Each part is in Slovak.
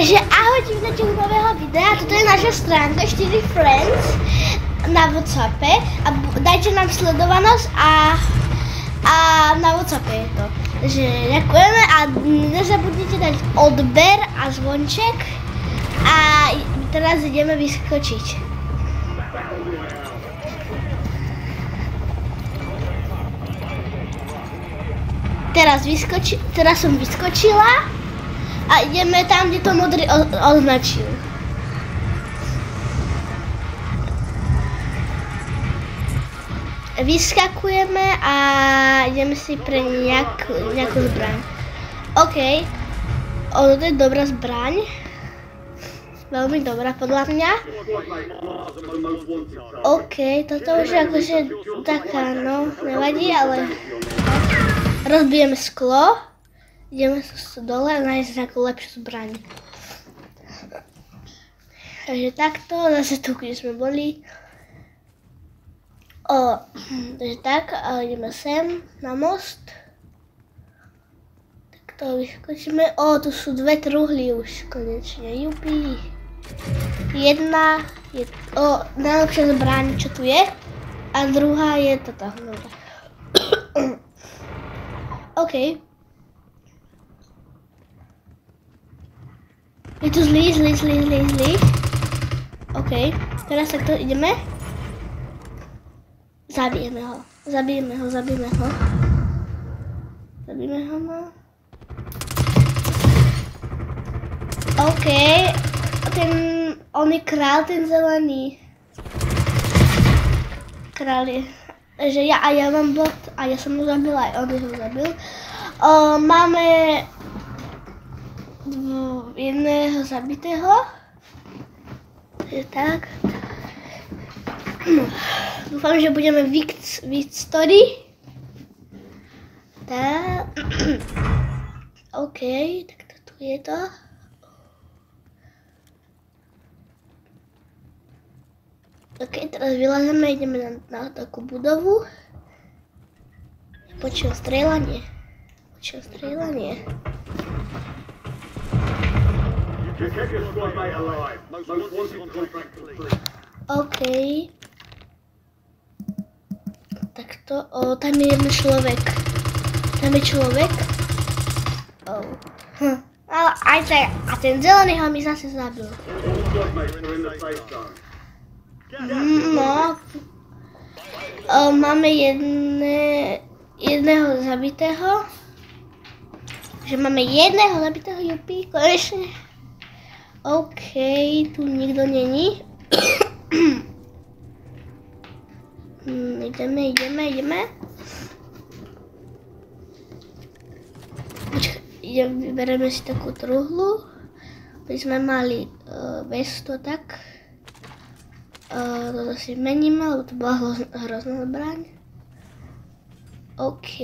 Takže ahojte, vítajte u nového videa, toto je naša stránka 4 Friends na WhatsAppe a dajte nám sledovanosť a na WhatsAppe je to. Takže ďakujeme a nezabudnite dať odber a zvonček a teraz ideme vyskočiť. Teraz som vyskočila a ideme tam, kde to modrý označil. Vyskakujeme a ideme si pre nejakú zbraň. OK. Toto je dobrá zbraň. Veľmi dobrá podľa mňa. OK, toto už je akože taká, no, nevadí, ale rozbijeme sklo. Ideme dole a nájsť nejakú lepšiu zbraň. Takže takto, zase tu, kde sme boli. Takže tak, a ideme sem, na most. Takto vyskočíme. Tu sú dve truhly už, konečne, jupi. Jedna je, najlepšia zbraň, čo tu je. A druhá je toto, dobre. OK. Je tu zlý. OK, teraz takto ideme. Zabijeme ho, no. OK, on je král, ten zelený. Král je, že ja mám bot a ja som ho zabil, aj on ho zabil. Máme jedného zabitého. Je tak. Dúfam, že budeme victory. Tak. OK, tak tu je to. OK, teraz vylezeme, ideme na takú budovu. Počujem strieľanie. OK. Takto. Tam je jeden človek. Ale aj tak. A ten zelený ho mi zase zabil. No. Máme jedného zabitého. Že máme jedného zabitého, jupi, konečne. OK, tu nikto není. Ideme. Počkaj, vybereme si takú truhlu. Aby sme mali bez to tak. Toto si meníme, lebo to bola hrozná zbraň. OK.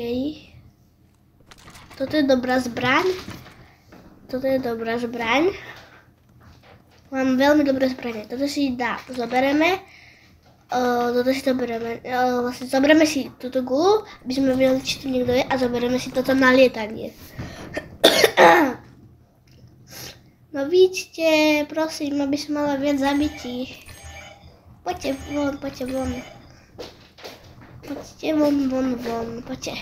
Toto je dobrá zbraň. Mám veľmi dobré zbranie. Toto si zobereme. Vlastne zoberieme si túto gulu, aby sme vedeli, či tu niekto je, a zoberieme si toto na lietanie. No vidíte, prosím, aby som mala viac zabití. Poďte von. Poďte von, poďte.